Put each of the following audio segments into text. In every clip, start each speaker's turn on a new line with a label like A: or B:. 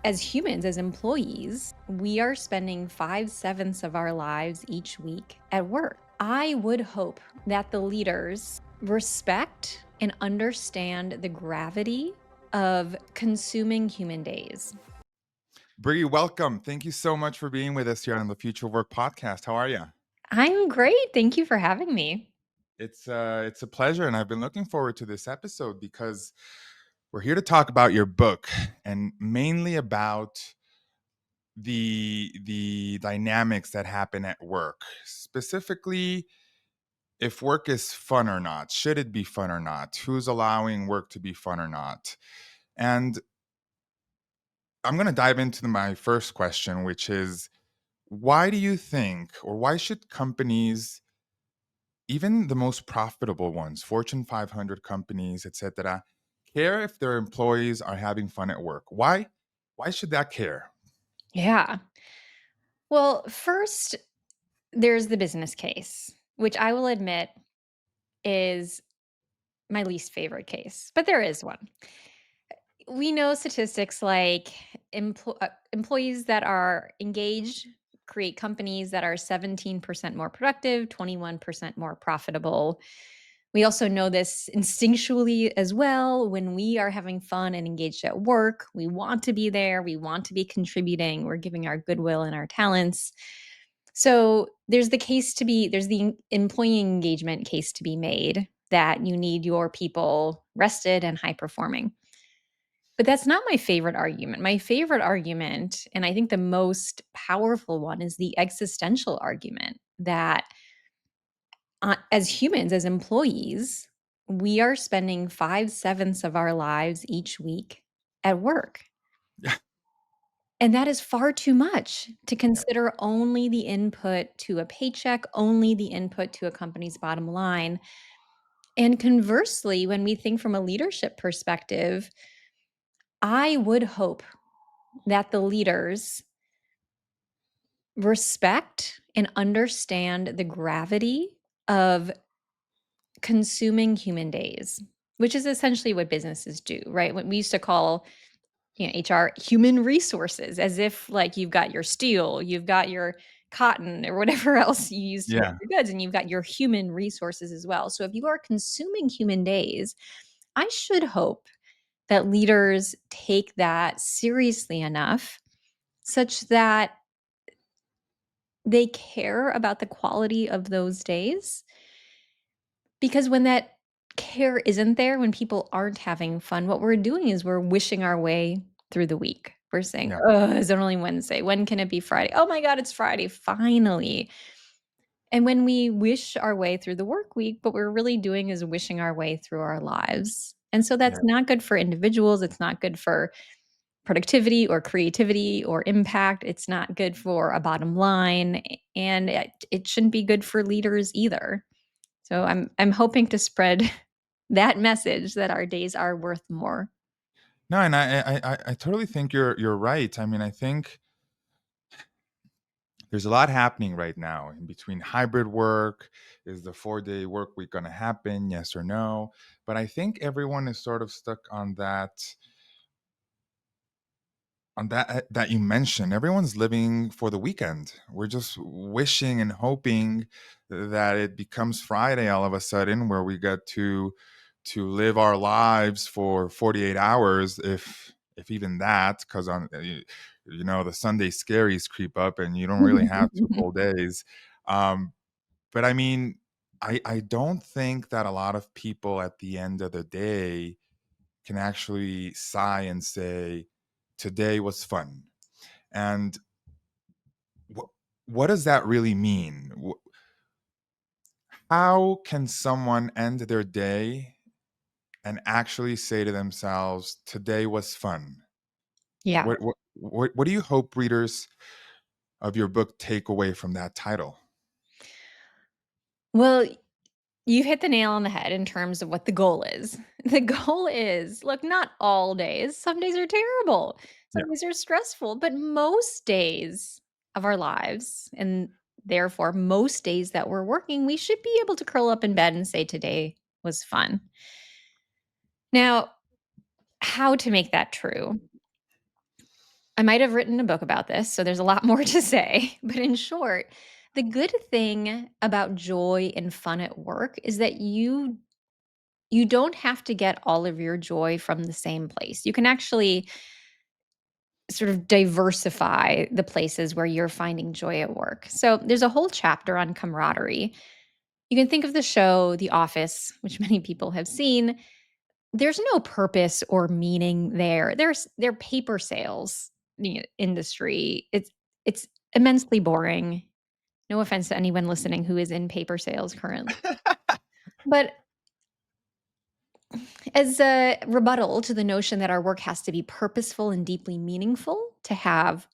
A: as humans, as employees, we are spending 5/7 of our lives each week at work. I would hope that the leaders respect and understand the gravity of consuming human days.
B: Bree, welcome. Thank you so much for being with us here on the Future Work podcast. How are you?
A: I'm great. Thank you for having me.
B: It's a pleasure, and I've been looking forward to this episode because we're here to talk about your book and mainly about the dynamics that happen at work. Specifically, if work is fun or not, should it be fun or not? Who's allowing work to be fun or not? And I'm going to dive into my first question, which is why do you think, or why should companies, even the most profitable ones, Fortune 500 companies, etc., care if their employees are having fun at work? Why should that care?
A: Yeah. Well, first, there's the business case, which I will admit is my least favorite case, but there is one. We know statistics like employees that are engaged create companies that are 17% more productive, 21% more profitable. We also know this instinctually as well. When we are having fun and engaged at work, we want to be there, we want to be contributing, we're giving our goodwill and our talents. So there's the employee engagement case to be made that you need your people rested and high performing. But that's not my favorite argument. My favorite argument, and I think the most powerful one, is the existential argument that as humans, as employees, we are spending 5/7 of our lives each week at work.
B: Yeah,
A: And that is far too much to
B: yeah,
A: consider only the input to a paycheck, only the input to a company's bottom line. And conversely, when we think from a leadership perspective, I would hope that the leaders respect and understand the gravity of consuming human days, which is essentially what businesses do, right? What we used to call, HR human resources, as if like you've got your steel, you've got your cotton or whatever else you use to make
B: yeah.
A: your goods, and you've got your human resources as well. So if you are consuming human days, I should hope that leaders take that seriously enough such that they care about the quality of those days. Because when that care isn't there, when people aren't having fun, what we're doing is we're wishing our way through the week. We're saying,
B: Yeah.
A: "Oh, is it only Wednesday? When can it be Friday? Oh my god, it's Friday, finally." And when we wish our way through the work week, what we're really doing is wishing our way through our lives. And so
B: Yeah.
A: that's not good for individuals, it's not good for productivity or creativity or impact, it's not good for a bottom line, and it shouldn't be good for leaders either. So I'm hoping to spread that message that our days are worth more.
B: No, and I totally think you're right. I mean, I think there's a lot happening right now in between hybrid work. Is the 4 day work week going to happen? Yes or no? But I think everyone is sort of stuck on that you mentioned. Everyone's living for the weekend. We're just wishing and hoping that it becomes Friday all of a sudden, where we get to live our lives for 48 hours, if even that, because on the Sunday scaries creep up and you don't really have 2 full days. um but I mean, I don't think that a lot of people at the end of the day can actually sigh and say, today was fun. And wh- what does that really mean? How can someone end their day and actually say to themselves, today was fun?
A: Yeah.
B: What do you hope readers of your book take away from that title?
A: Well, you hit the nail on the head in terms of what the goal is. The goal is, look, not all days. Some days are terrible.
B: Yeah.
A: Some days are stressful, but most days of our lives, and therefore most days that we're working, we should be able to curl up in bed and say today was fun. Now, how to make that true? I might have written a book about this, so there's a lot more to say, but in short, the good thing about joy and fun at work is that you don't have to get all of your joy from the same place. You can actually sort of diversify the places where you're finding joy at work. So there's a whole chapter on camaraderie. You can think of the show The Office, which many people have seen. There's no purpose or meaning there. They're paper sales industry. It's immensely boring. No offense to anyone listening who is in paper sales currently. But as a rebuttal to the notion that our work has to be purposeful and deeply meaningful to have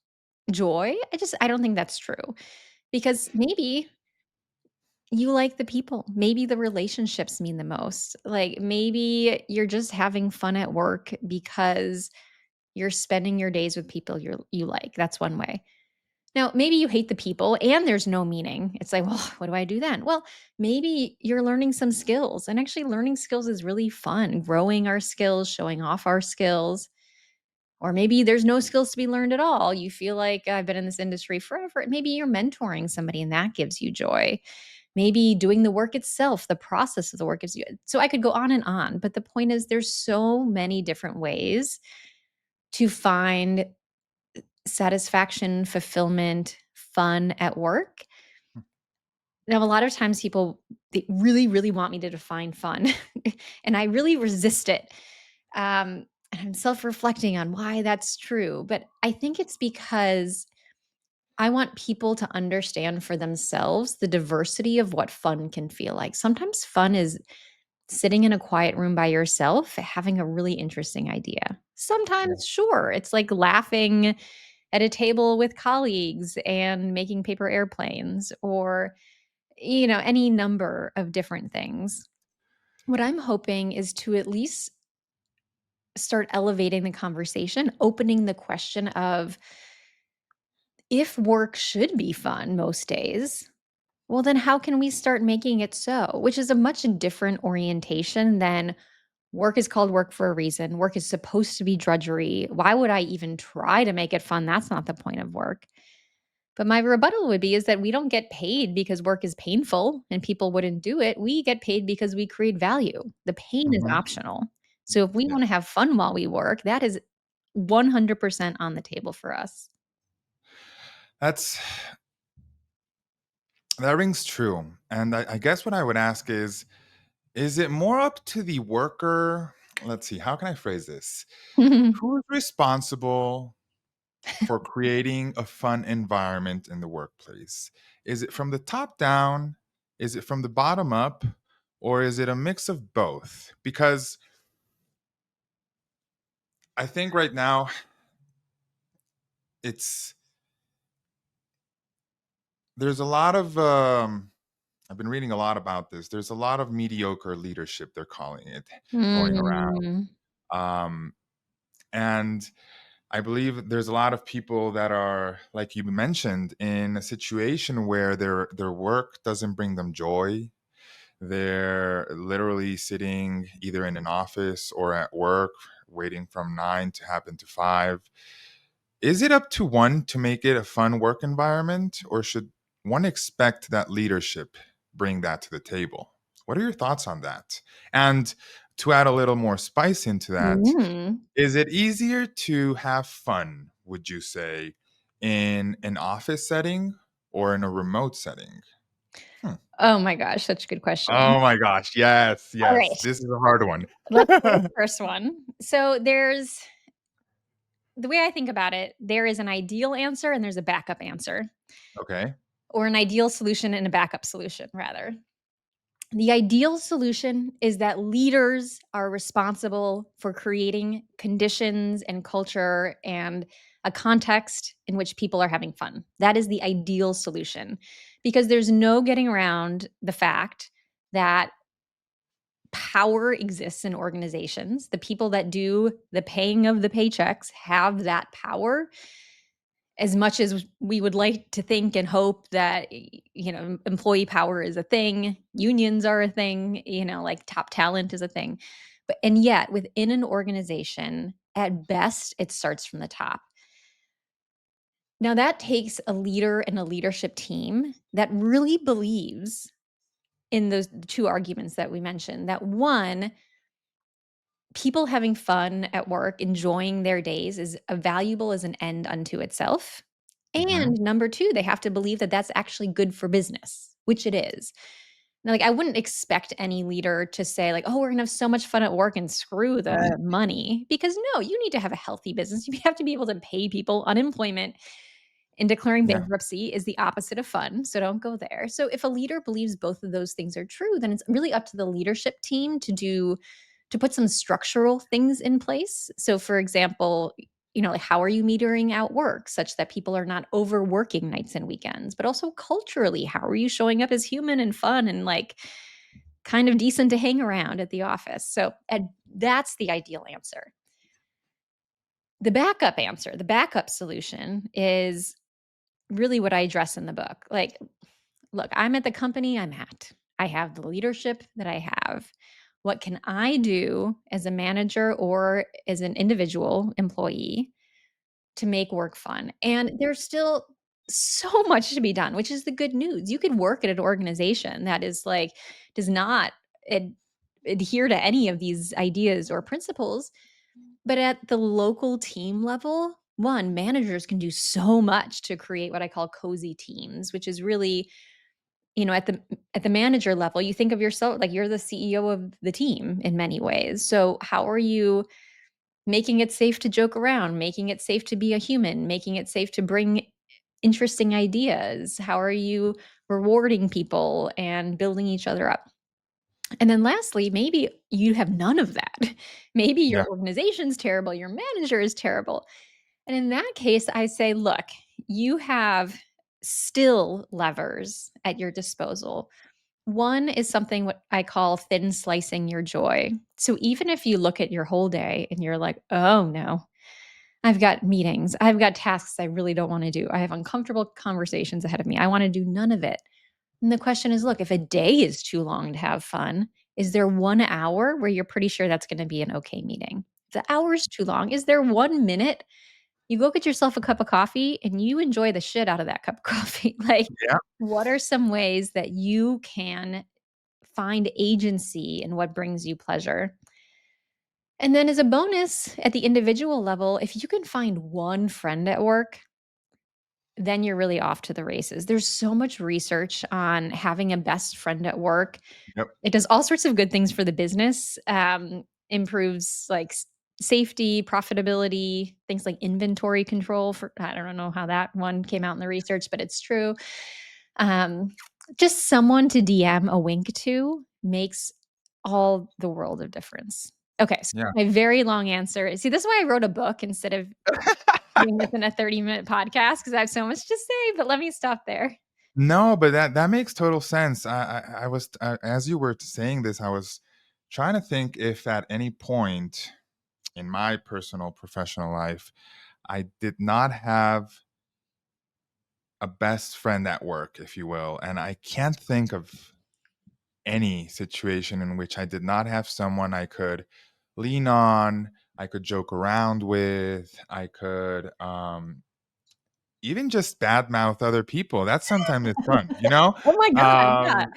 A: joy, I don't think that's true. Because maybe you like the people, maybe the relationships mean the most. Like maybe you're just having fun at work because you're spending your days with people you like. That's one way. Now, maybe you hate the people and there's no meaning. It's like, well, what do I do then? Well, maybe you're learning some skills, and actually learning skills is really fun, growing our skills, showing off our skills. Or maybe there's no skills to be learned at all. You feel like I've been in this industry forever. Maybe you're mentoring somebody and that gives you joy. Maybe doing the work itself, the process of the work gives you. So I could go on and on, but the point is there's so many different ways to find satisfaction, fulfillment, fun at work. Now, a lot of times people they really, really want me to define fun, and I really resist it. And I'm self-reflecting on why that's true, but I think it's because I want people to understand for themselves the diversity of what fun can feel like. Sometimes fun is sitting in a quiet room by yourself, having a really interesting idea.
B: Yeah.
A: Sometimes, sure, it's like laughing at a table with colleagues and making paper airplanes or, any number of different things. What I'm hoping is to at least start elevating the conversation, opening the question of if work should be fun most days, well, then how can we start making it so? Which is a much different orientation than work is called work for a reason. Work is supposed to be drudgery. Why would I even try to make it fun? That's not the point of work. But my rebuttal would be is that we don't get paid because work is painful and people wouldn't do it. We get paid because we create value. The pain is
B: Mhm.
A: optional. So if we
B: Yeah.
A: want to have fun while we work, that is 100% on the table for us.
B: That's that rings true. And I guess what I would ask is it more up to the worker? Let's see, how can I phrase this? Who's responsible for creating a fun environment in the workplace? Is it from the top down? Is it from the bottom up? Or is it a mix of both? Because I think right now it's there's a lot of I've been reading a lot about this. There's a lot of mediocre leadership, they're calling it, going around.
A: Mm.
B: Um, and I believe there's a lot of people that are, like you mentioned, in a situation where their work doesn't bring them joy. They're literally sitting either in an office or at work, waiting from 9 to happen to 5. Is it up to one to make it a fun work environment, or should one expect that leadership bring that to the table? What are your thoughts on that? And to add a little more spice into that,
A: Mm.
B: is it easier to have fun, would you say, in an office setting or in a remote setting? Hmm.
A: Oh my gosh, such a good question.
B: Oh my gosh. Yes,
A: All
B: yes.
A: right,
B: This is a hard one.
A: let's go with the first one. So there's the way I think about it, there is an ideal answer and there's a backup answer,
B: Okay.
A: or an ideal solution and a backup solution, rather. The ideal solution is that leaders are responsible for creating conditions and culture and a context in which people are having fun. That is the ideal solution because there's no getting around the fact that power exists in organizations. The people that do the paying of the paychecks have that power as much as we would like to think and hope that employee power is a thing, unions are a thing, like top talent is a thing. And yet within an organization, at best it starts from the top. Now that takes a leader and a leadership team that really believes in those 2 arguments that we mentioned, that 1, people having fun at work, enjoying their days is valuable as an end unto itself.
B: Hmm.
A: And number 2, they have to believe that that's actually good for business, which it is. Now, like, I wouldn't expect any leader to say like, "Oh, we're gonna have so much fun at work and screw the money," because no, you need to have a healthy business. You have to be able to pay people. Unemployment and declaring
B: Yeah.
A: bankruptcy is the opposite of fun, so don't go there. So if a leader believes both of those things are true, then it's really up to the leadership team to put some structural things in place. So for example, like how are you metering out work such that people are not overworking nights and weekends, but also culturally, how are you showing up as human and fun and like kind of decent to hang around at the office? So and that's the ideal answer. The backup answer, the backup solution is really what I address in the book. Like, look, I'm at the company I'm at. I have the leadership that I have. What can I do as a manager or as an individual employee to make work fun? And there's still so much to be done, which is the good news. You could work at an organization that is like, does not ad- adhere to any of these ideas or principles, but at the local team level, one, managers can do so much to create what I call cozy teams, which is really, at the manager level, you think of yourself like you're the CEO of the team in many ways. So how are you making it safe to joke around, making it safe to be a human, making it safe to bring interesting ideas? How are you rewarding people and building each other up? And then lastly, maybe you have none of that. Maybe your
B: Yeah.
A: organization's terrible, your manager is terrible. And in that case, I say, look, you have still levers at your disposal. One is something what I call thin slicing your joy. So even if you look at your whole day and you're like, oh no, I've got meetings, I've got tasks I really don't want to do, I have uncomfortable conversations ahead of me, I want to do none of it. And the question is, look, if a day is too long to have fun, is there 1 hour where you're pretty sure that's gonna be an okay meeting? If the hour's too long, is there 1 minute you go get yourself a cup of coffee and you enjoy the shit out of that cup of coffee? Like,
B: Yeah.
A: what are some ways that you can find agency in what brings you pleasure? And then as a bonus, at the individual level, if you can find 1 friend at work, then you're really off to the races. There's so much research on having a best friend at work.
B: Yep.
A: It does all sorts of good things for the business, improves, like, safety, profitability, things like inventory control for I don't know how that one came out in the research, but it's true. Um, just someone to DM a wink to makes all the world of difference. Okay, so
B: Yeah.
A: my very long answer see, this is why I wrote a book instead of doing this in a 30-minute podcast because I have so much to say, but let me stop there.
B: No, but that makes total sense. I was as you were saying this, I was trying to think if at any point in my personal professional life I did not have a best friend at work, if you will, and I can't think of any situation in which I did not have someone I could lean on, I could joke around with, I could even just badmouth other people. That sometimes is fun, you know?
A: Oh my god, yeah.
B: Um,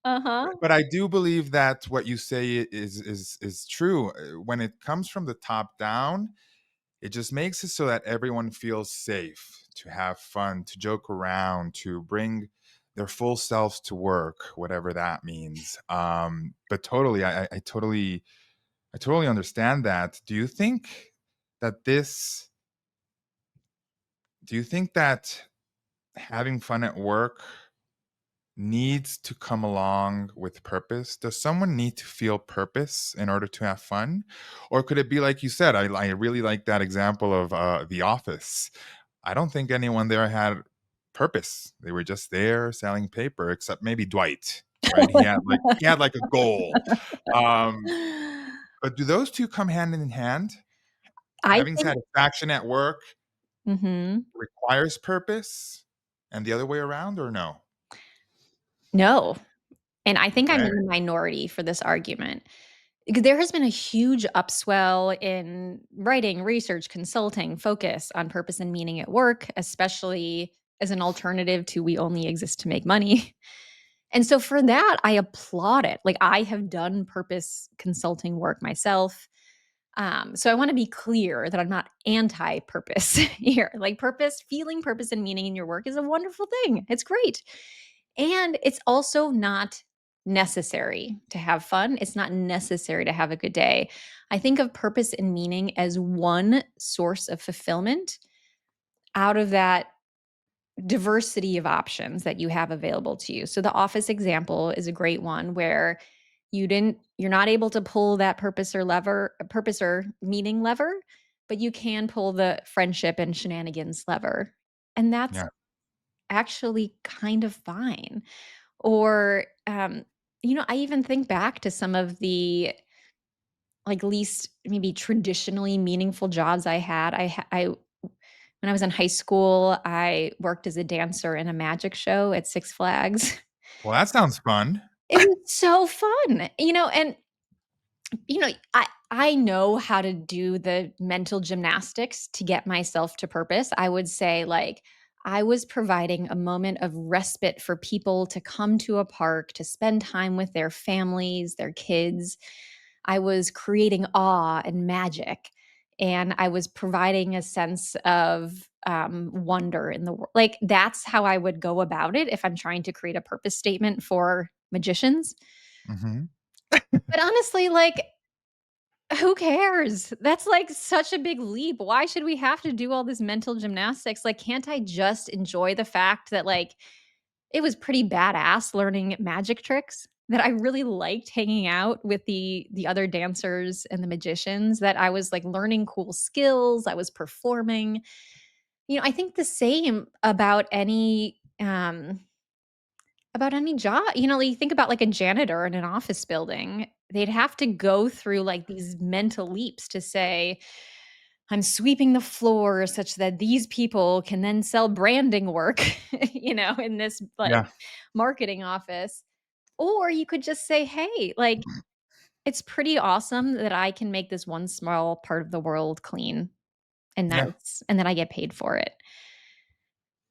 A: Uh-huh.
B: but I do believe that what you say is true. When it comes from the top down, it just makes it so that everyone feels safe to have fun, to joke around, to bring their full selves to work, whatever that means. But totally, I totally understand that. That this? Do you think that having fun at work needs to come along with purpose? Does someone need to feel purpose in order to have fun? Or could it be like you said? I really like that example of The Office. I don't think anyone there had purpose. They were just there selling paper, except maybe Dwight, right? He had like a goal. Um, but do those two come hand in hand?
A: I
B: Having
A: think
B: satisfaction at work
A: Mhm.
B: requires purpose, and the other way around, or no?
A: No, and I think I'm
B: Okay.
A: in the minority for this argument. There has been a huge upswell in writing, research, consulting, focus on purpose and meaning at work, especially as an alternative to we only exist to make money. And so for that, I applaud it. Like, I have done purpose consulting work myself. So I want to be clear that I'm not anti-purpose here. Like, purpose, feeling purpose and meaning in your work is a wonderful thing. It's great. And it's also not necessary to have fun. It's not necessary to have a good day. I think of purpose and meaning as one source of fulfillment out of that diversity of options that you have available to you. So the office example is a great one where you're not able to pull that purpose or meaning lever, but you can pull the friendship and shenanigans lever. And that's
B: Yeah.
A: actually kind of fine. Or I even think back to some of the like least maybe traditionally meaningful jobs I had. I when I was in high school, I worked as a dancer in a magic show at Six Flags.
B: Well, that sounds fun.
A: It was so fun, and I know how to do the mental gymnastics to get myself to purpose. I would say, like, I was providing a moment of respite for people to come to a park, to spend time with their families, their kids. I was creating awe and magic, and I was providing a sense of, wonder in the world. Like, that's how I would go about it if I'm trying to create a purpose statement for magicians.
B: Mhm.
A: But honestly, like, who cares? That's, like, such a big leap. Why should we have to do all this mental gymnastics? Like, can't I just enjoy the fact that, like, it was pretty badass learning magic tricks, that I really liked hanging out with the other dancers and the magicians, that I was, like, learning cool skills, I was performing. I think the same about any job. Like, you think about, like, a janitor in an office building, they'd have to go through, like, these mental leaps to say, "I'm sweeping the floor such that these people can then sell branding work," in this, like,
B: Yeah.
A: marketing office. Or you could just say, "Hey, like, it's pretty awesome that I can make this one small part of the world clean and
B: Yeah.
A: nice, and that I get paid for it."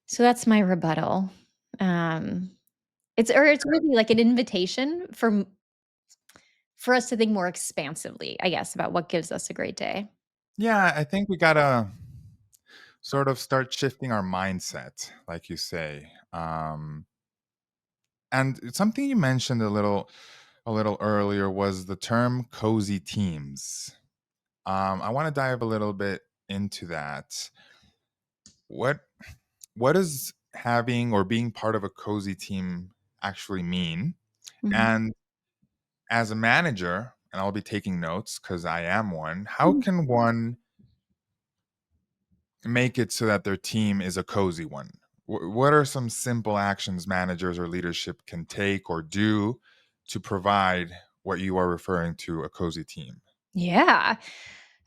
A: So that's my rebuttal. Um, it's really like an invitation for us to think more expansively, I guess, about what gives us a great day.
B: Yeah, I think we gotta sort of start shifting our mindset, like you say. And something you mentioned a little earlier was the term cozy teams. I want to dive a little bit into that. What what does having or being part of a cozy team actually mean?
A: Mhm.
B: And as a manager, and I'll be taking notes because I am one, how
A: Mhm.
B: can one make it so that their team is a cozy one? What are some simple actions managers or leadership can take or do to provide what you are referring to a cozy team?
A: Yeah.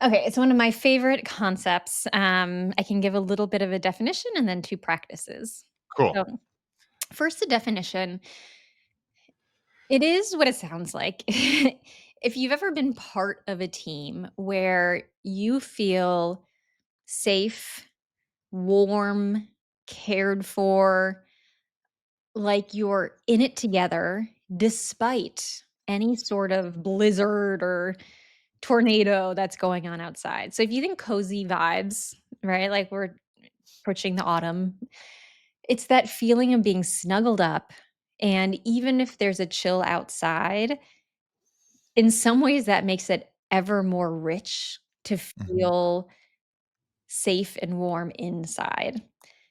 A: Okay, it's one of my favorite concepts. I can give a little bit of a definition and then 2 practices.
B: Cool.
A: So, first, the definition, it is what it sounds like. If you've ever been part of a team where you feel safe, warm, cared for, like you're in it together despite any sort of blizzard or tornado that's going on outside. So if you think cozy vibes, right? Like, we're approaching the autumn, it's that feeling of being snuggled up. And even if there's a chill outside, in some ways that makes it ever more rich to
B: Mhm.
A: feel safe and warm inside.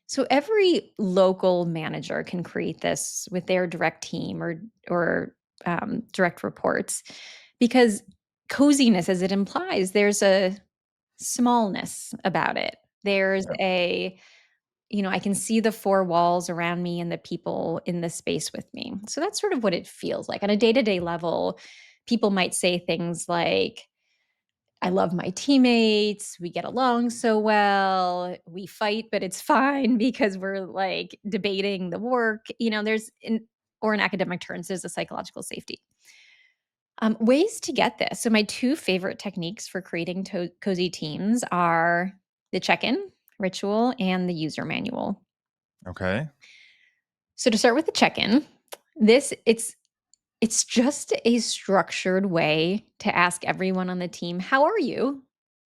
A: So every local manager can create this with their direct team or direct reports, because coziness, as it implies, there's a smallness about it. There's I can see the four walls around me and the people in the space with me. So that's sort of what it feels like. On a day to day level, people might say things like, I love my teammates. We get along so well. We fight, but it's fine because we're like debating the work. Or in academic terms, there's a psychological safety. Ways to get this. So my 2 favorite techniques for creating cozy teams are the check-in ritual and the user manual.
B: Okay.
A: So to start with the check-in, this it's just a structured way to ask everyone on the team, "How are you?"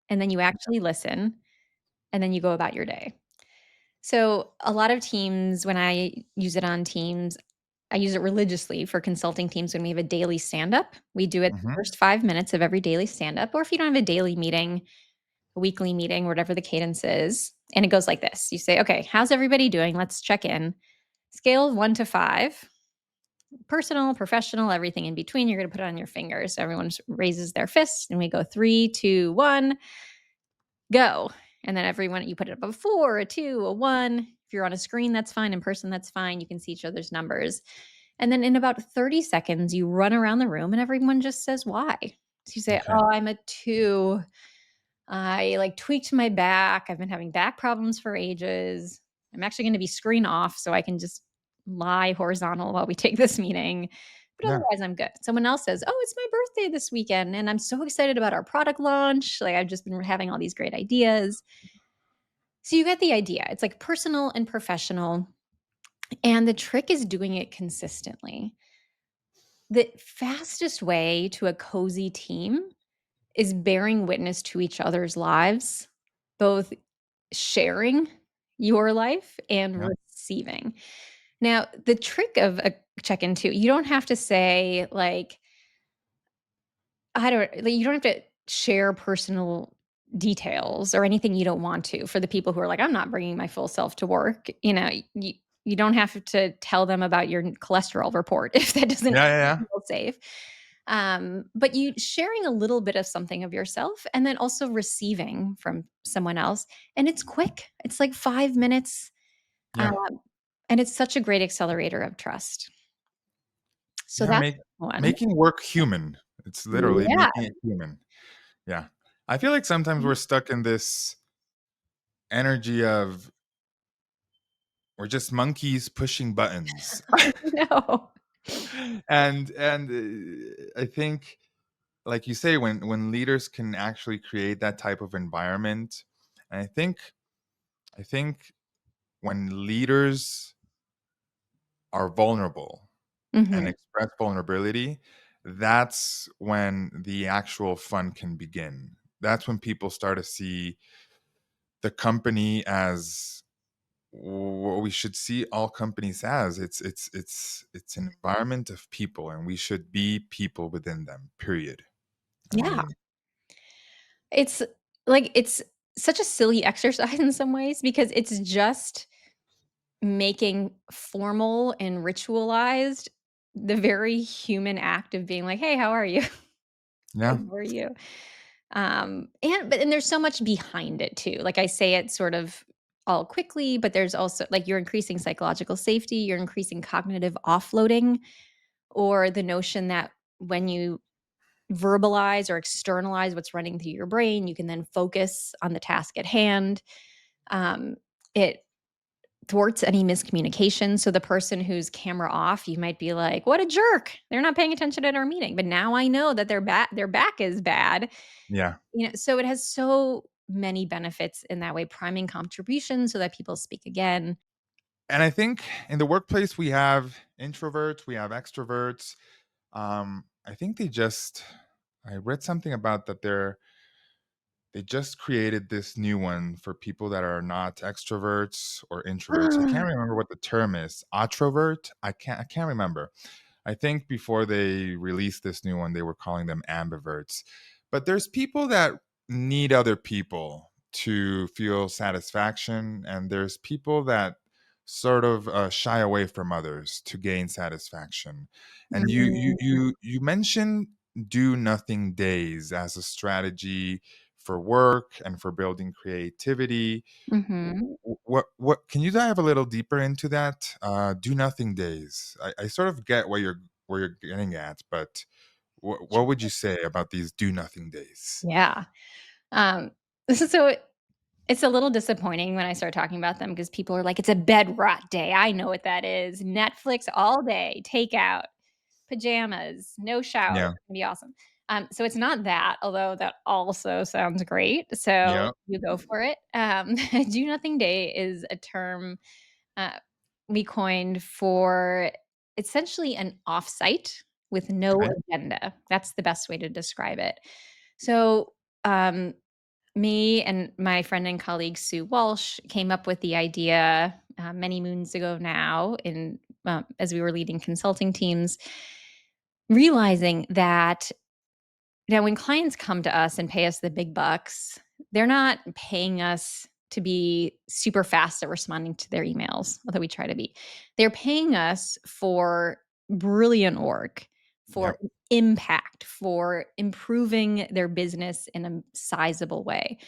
A: And then you actually listen, and then you go about your day. So a lot of teams, when I use it on teams, I use it religiously for consulting teams when we have a daily stand-up. We do it the
B: Mhm.
A: first 5 minutes of every daily stand-up, or if you don't have a daily meeting, a weekly meeting, whatever the cadence is, and it goes like this. You say, "Okay, how's everybody doing? Let's check in. Scale of 1 to 5, personal, professional, everything in between, you're gonna put it on your fingers." So everyone raises their fist, and we go 3, 2, 1, go. And then everyone, you put it up a 4, a 2, a 1. If you're on a screen, that's fine. In person, that's fine. You can see each other's numbers. And then in about 30 seconds, you run around the room and everyone just says why. So you say,
B: Okay.
A: "Oh, I'm a 2. I like tweaked my back. I've been having back problems for ages. I'm actually going to be screen off so I can just lie horizontal while we take this meeting. But
B: Yeah.
A: otherwise, I'm good." Someone else says, "Oh, it's my birthday this weekend and I'm so excited about our product launch. Like, I've just been having all these great ideas." So you get the idea. It's like personal and professional. And the trick is doing it consistently. The fastest way to a cozy team is bearing witness to each other's lives, both sharing your life and
B: Yeah.
A: receiving. Now, the trick of a check-in too, you don't have to say like, I don't like, you don't have to share personal details or anything you don't want to for the people who are like, "I'm not bringing my full self to work." You don't have to tell them about your cholesterol report if that doesn't
B: Yeah, yeah, yeah.
A: feel safe. But you sharing a little bit of something of yourself and then also receiving from someone else, and it's quick. It's like 5 minutes, um,
B: Yeah.
A: and it's such a great accelerator of trust. So
B: Yeah,
A: that's one.
B: making work human. It's literally
A: Yeah.
B: making it human. Yeah. I feel like sometimes we're stuck in this energy of we're just monkeys pushing buttons.
A: No.
B: And I think, like you say, when leaders can actually create that type of environment, and I think when leaders are vulnerable and
A: Mhm.
B: express vulnerability, that's when the actual fun can begin. That's when people start to see the company as what we should see all companies as. It's an environment of people, and we should be people within them. Period. I
A: Yeah.
B: mean,
A: It's it's such a silly exercise in some ways because it's just making formal and ritualized the very human act of being like, "Hey, how are you?
B: yeah,
A: How are you?" And there's so much behind it too. Like, I say it sort of all quickly, but there's also like, you're increasing psychological safety, you're increasing cognitive offloading, or the notion that when you verbalize or externalize what's running through your brain, you can then focus on the task at hand. It thwarts any miscommunication. So the person who's camera off, you might be like, "What a jerk. They're not paying attention at our meeting." But now I know that their back is bad.
B: yeah.
A: So it has so many benefits in that way, priming contribution so that people speak again.
B: And I think in the workplace we have introverts, we have extroverts. I think I read something about that they just created this new one for people that are not extroverts or introverts. I can't remember what the term is. Autrovert? I can't remember. I think before they released this new one, they were calling them ambiverts. But there's people that need other people to feel satisfaction, and there's people that sort of shy away from others to gain satisfaction. And you mentioned do nothing days as a strategy for work and for building creativity.
A: Mhm.
B: What can you dive a little deeper into that? Do nothing days. I sort of get where you're getting at, but what would you say about these do nothing days?
A: Yeah. Um, so it's a little disappointing when I start talking about them because people are like, "It's a bed rot day." I know what that is. Netflix all day, takeout. pajamas, no shower.
B: Yeah.
A: It's gonna be awesome. So it's not that, although that also sounds great. So
B: Yeah.
A: you go for it. Do nothing day is a term uh, we coined for essentially an offsite with no
B: Okay.
A: agenda. That's the best way to describe it. So, um, me and my friend and colleague Sue Walsh came up with the idea many moons ago now, in as we were leading consulting teams, realizing that now when clients come to us and pay us the big bucks, they're not paying us to be super fast at responding to their emails, although we try to be. They're paying us for brilliant work, for
B: Yep.
A: impact, for improving their business in a sizable way.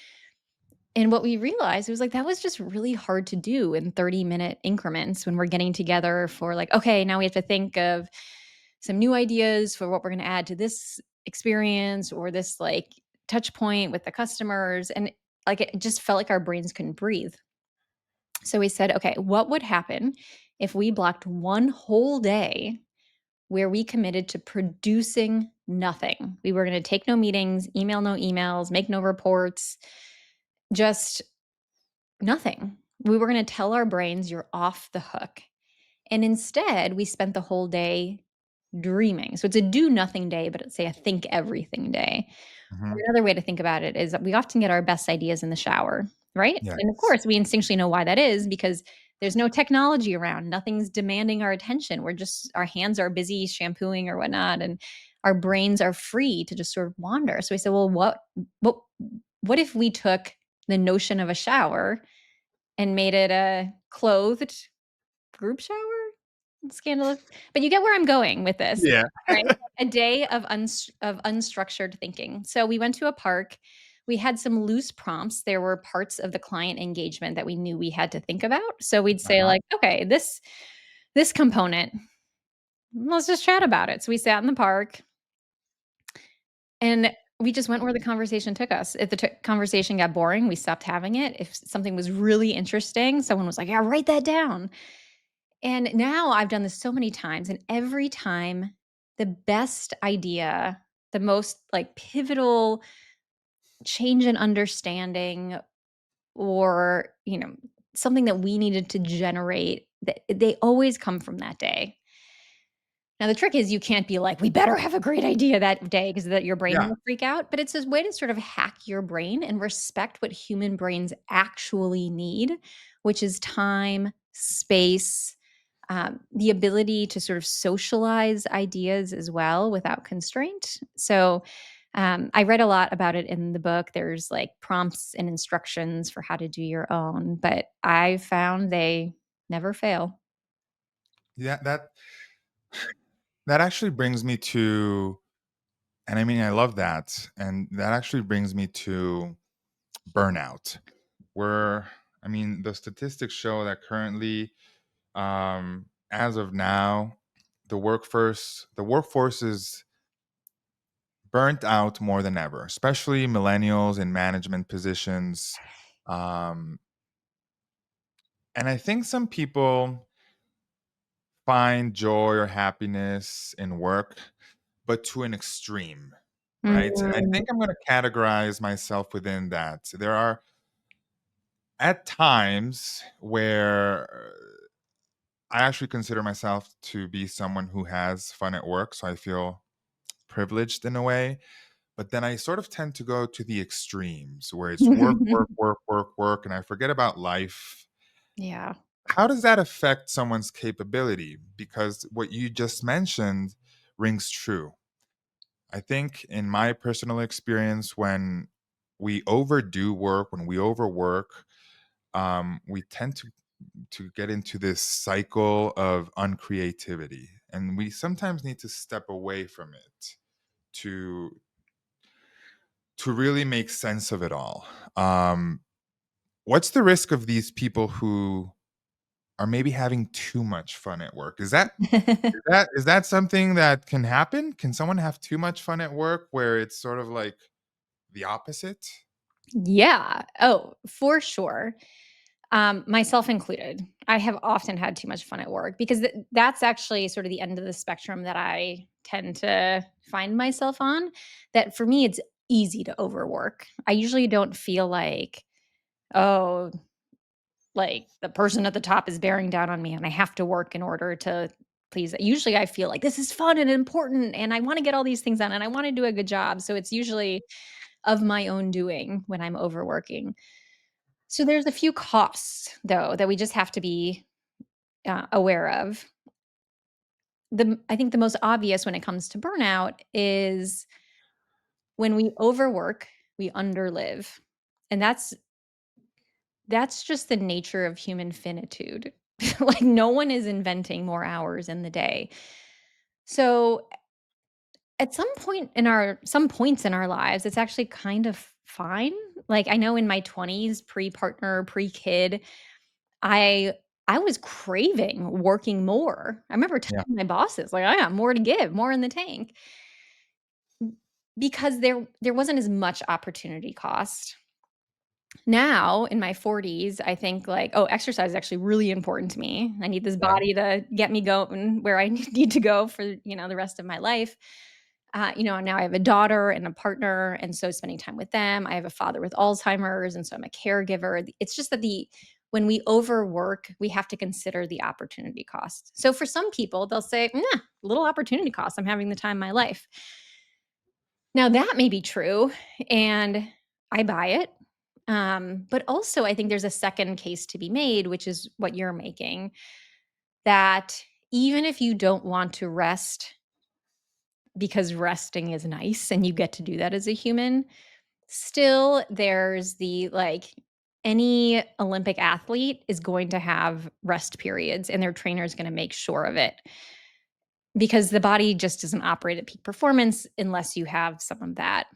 A: And what we realized was like that was just really hard to do in 30-minute increments when we're getting together for like, okay, now we have to think of some new ideas for what we're going to add to this experience or this like touch point with the customers. And like it just felt like our brains couldn't breathe. So we said, okay, what would happen if we blocked one whole day where we committed to producing nothing? We were going to take no meetings, email no emails, make no reports, just nothing. We were gonna tell our brains, "You're off the hook." And instead, we spent the whole day dreaming. So it's a do nothing day, but it's say a think everything day. Or
B: Hmm.
A: another way to think about it is that we often get our best ideas in the shower, right? And of
B: Yes.
A: course, we instinctually know why that is because there's no technology around. Nothing's demanding our attention. We're just our hands are busy shampooing or whatnot, and our brains are free to just sort of wander. So we said, well, what what if we took the notion of a shower and made it a clothed group shower? Scandalous. But you get where I'm going with this,
B: Yeah.
A: right? A day of unstructured thinking. So we went to a park. We had some loose prompts. There were parts of the client engagement that we knew we had to think about. So we'd say
B: Uh-huh.
A: like, okay, this component, let's just chat about it. So we sat in the park and we just went where the conversation took us. If the conversation got boring, we stopped having it. If something was really interesting, someone was like, "Yeah, write that down." And now I've done this so many times, and every time the best idea, the most like pivotal change in understanding or, something that we needed to generate, they always come from that day. Now the trick is you can't be like, "We better have a great idea that day," because that your brain
B: Yeah.
A: will freak out, but it's a way to sort of hack your brain and respect what human brains actually need, which is time, space, the ability to sort of socialize ideas as well without constraint. So, I read a lot about it in the book. There's like prompts and instructions for how to do your own, but I found they never fail.
B: Yeah. That actually brings me to, and I mean, I love that. And that actually brings me to burnout, where, I mean, the statistics show that currently, as of now, the workforce is burnt out more than ever, especially millennials in management positions. Um, and I think some people find joy or happiness in work, but to an extreme, right? And I
A: Mm,
B: think I'm going to categorize myself within that. There are at times where I actually consider myself to be someone who has fun at work. So I feel privileged in a way. But then I sort of tend to go to the extremes where it's work, work, work, work, work, and I forget about life.
A: yeah.
B: How does that affect someone's capability? Because what you just mentioned rings true. I think in my personal experience, when we overdo work, when we overwork, we tend to get into this cycle of uncreativity, and we sometimes need to step away from it to really make sense of it all. Um, what's the risk of these people who are maybe having too much fun at work? Is that something that can happen? Can someone have too much fun at work where it's sort of like the opposite?
A: Yeah. Oh, for sure. Myself included. I have often had too much fun at work because that's actually sort of the end of the spectrum that I tend to find myself on. That for me, it's easy to overwork. I usually don't feel like, oh, like the person at the top is bearing down on me and I have to work in order to please. Usually I feel like this is fun and important and I want to get all these things done and I want to do a good job. So it's usually of my own doing when I'm overworking. So there's a few costs though that we just have to be aware of. I think the most obvious when it comes to burnout is when we overwork, we underlive. And that's just the nature of human finitude. Like no one is inventing more hours in the day. So at some points in our lives, it's actually kind of fine. Like I know in my 20s, pre-partner, pre-kid, I I was craving working more. I remember
B: Yeah.
A: telling my bosses, like, "I got more to give, more in the tank." Because there wasn't as much opportunity cost. Now, in my 40s, I think, like, "Oh, exercise is actually really important to me. I need this
B: Right.
A: body to get me going where I need to go for, the rest of my life." Now I have a daughter and a partner, and so spending time with them. I have a father with Alzheimer's, and so I'm a caregiver. It's just that the when we overwork, we have to consider the opportunity cost. So for some people, they'll say, "Nah, little opportunity cost. I'm having the time of my life." Now that may be true, and I buy it. But also, I think there's a second case to be made, which is what you're making, that even if you don't want to rest because resting is nice and you get to do that as a human, still there's the like any Olympic athlete is going to have rest periods and their trainer is going to make sure of it because the body just doesn't operate at peak performance unless you have some of that.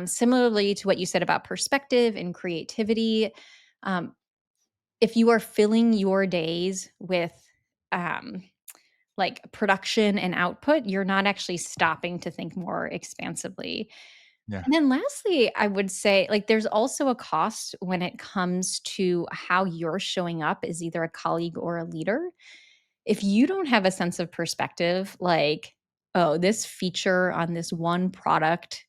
A: Similarly to what you said about perspective and creativity, um, if you are filling your days with um, like production and output, you're not actually stopping to think more expansively.
B: Yeah.
A: And then lastly, I would say, like, there's also a cost when it comes to how you're showing up as either a colleague or a leader. If you don't have a sense of perspective, like, oh, this feature on this one product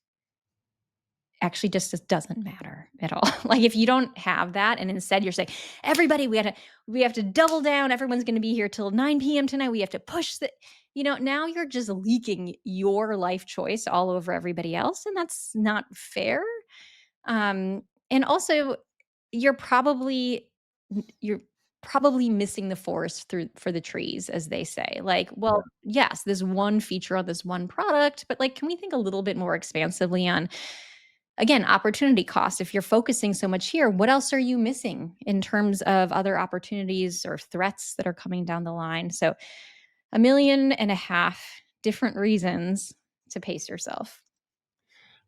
A: actually just doesn't matter at all. Like, if you don't have that and instead you're saying, "Everybody, we have to double down. Everyone's gonna be here till 9 p.m. tonight. We have to push the" now you're just leaking your life choice all over everybody else, and that's not fair. And also, you're probably you're probably missing the forest through for the trees, as they say. Like, well, yes, this one feature on this one product, but, like, can we think a little bit more expansively on, again, opportunity cost? If you're focusing so much here, what else are you missing in terms of other opportunities or threats that are coming down the line? So, a million and a half different reasons to pace yourself.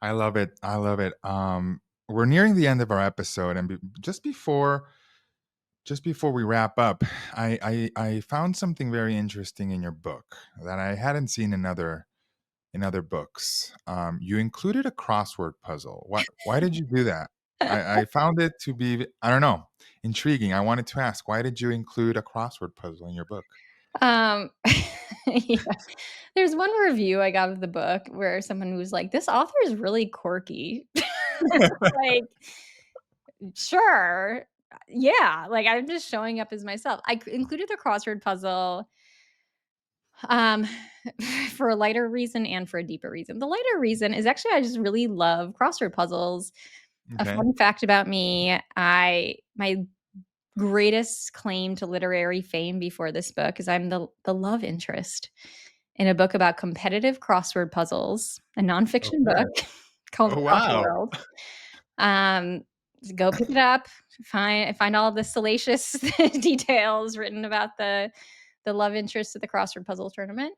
B: I love it. I love it. We're nearing the end of our episode, and just before we wrap up, I found something very interesting in your book that I hadn't seen in other books. You included a crossword puzzle. Why did you do that? I found it to be, I don't know, intriguing. I wanted to ask, why did you include a crossword puzzle in your book?
A: Um, yeah. There's one review I got of the book where someone was like, "This author is really quirky." Like, sure. Yeah, like, I'm just showing up as myself. Included the crossword puzzle, um, for a lighter reason and for a deeper reason. The lighter reason is actually I just really love crossword puzzles. A
B: Okay.
A: fun fact about me, I my greatest claim to literary fame before this book is I'm the love interest in a book about competitive crossword puzzles, a nonfiction
B: Okay.
A: book called
B: Oh,
A: Across the
B: wow.
A: World. Um, go pick it up, find all the salacious details written about the love interest of the crossword puzzle tournament.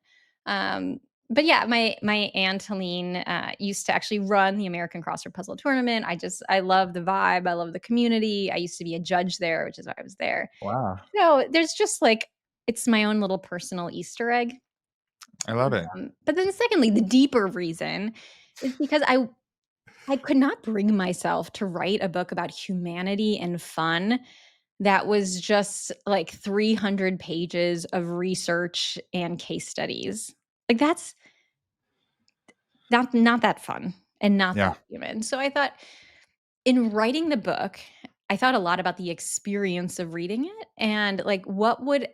A: Um, but yeah, my aunt Helene used to actually run the American Crossword Puzzle Tournament. I love the vibe. I love the community. I used to be a judge there, which is why I was there.
B: Wow.
A: So there's just like it's my own little personal Easter egg.
B: I love it.
A: But then secondly, the deeper reason is because I could not bring myself to write a book about humanity and fun that was just like 300 pages of research and case studies. Like, that's not that fun and not
B: Yeah.
A: that human. So I thought, in writing the book, I thought a lot about the experience of reading it and, like, what would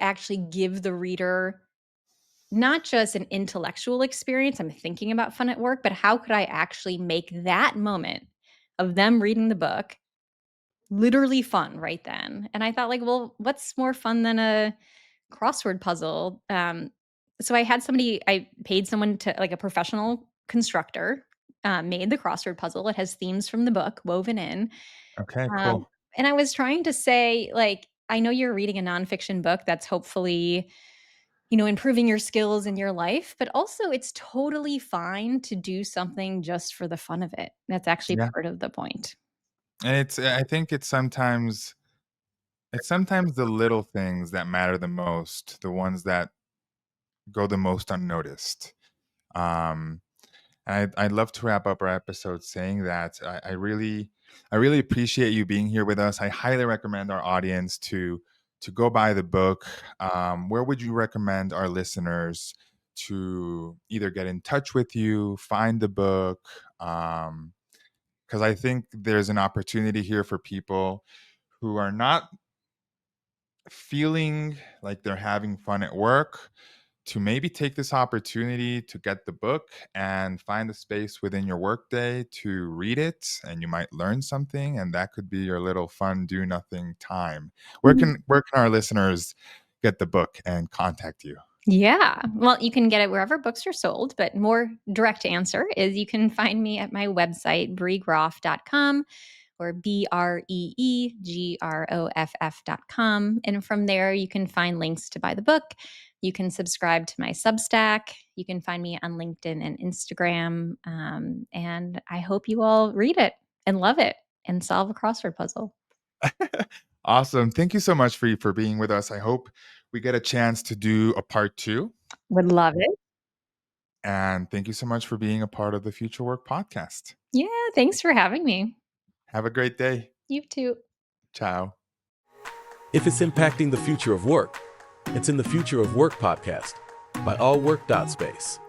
A: actually give the reader not just an intellectual experience, I'm thinking about fun at work, but how could I actually make that moment of them reading the book literally fun right then? And I thought, like, well, what's more fun than a crossword puzzle? So I paid someone to, like, a professional constructor, made the crossword puzzle. It has themes from the book woven in.
B: Okay,
A: Um,
B: cool.
A: and I was trying to say, like, I know you're reading a nonfiction book that's hopefully, improving your skills in your life, but also it's totally fine to do something just for the fun of it. That's actually
B: Yeah.
A: part of the point.
B: And I think it's sometimes the little things that matter the most, the ones that go the most unnoticed. Um, and I'd love to wrap up our episode saying that I really appreciate you being here with us. I highly recommend our audience to go buy the book. Where would you recommend our listeners to either get in touch with you, find the book? Because I think there's an opportunity here for people who are not feeling like they're having fun at work to maybe take this opportunity to get the book and find a space within your workday to read it, and you might learn something, and that could be your little fun do nothing time. where
A: Mhm.
B: can where can our listeners get the book and contact you?
A: Yeah. Well, you can get it wherever books are sold, but more direct answer is you can find me at my website, breegroff.com, or BREEGROFF.com. And from there, you can find links to buy the book. You can subscribe to my Substack. You can find me on LinkedIn and Instagram. And I hope you all read it and love it and solve a crossword puzzle.
B: Awesome. Thank you so much for being with us. I hope we get a chance to do a part two.
A: Would love it.
B: And thank you so much for being a part of the Future Work podcast.
A: Yeah. Thanks for having me.
B: Have a great day.
A: You too.
B: Ciao.
C: If it's impacting the future of work, it's in the Future of Work podcast by allwork.space.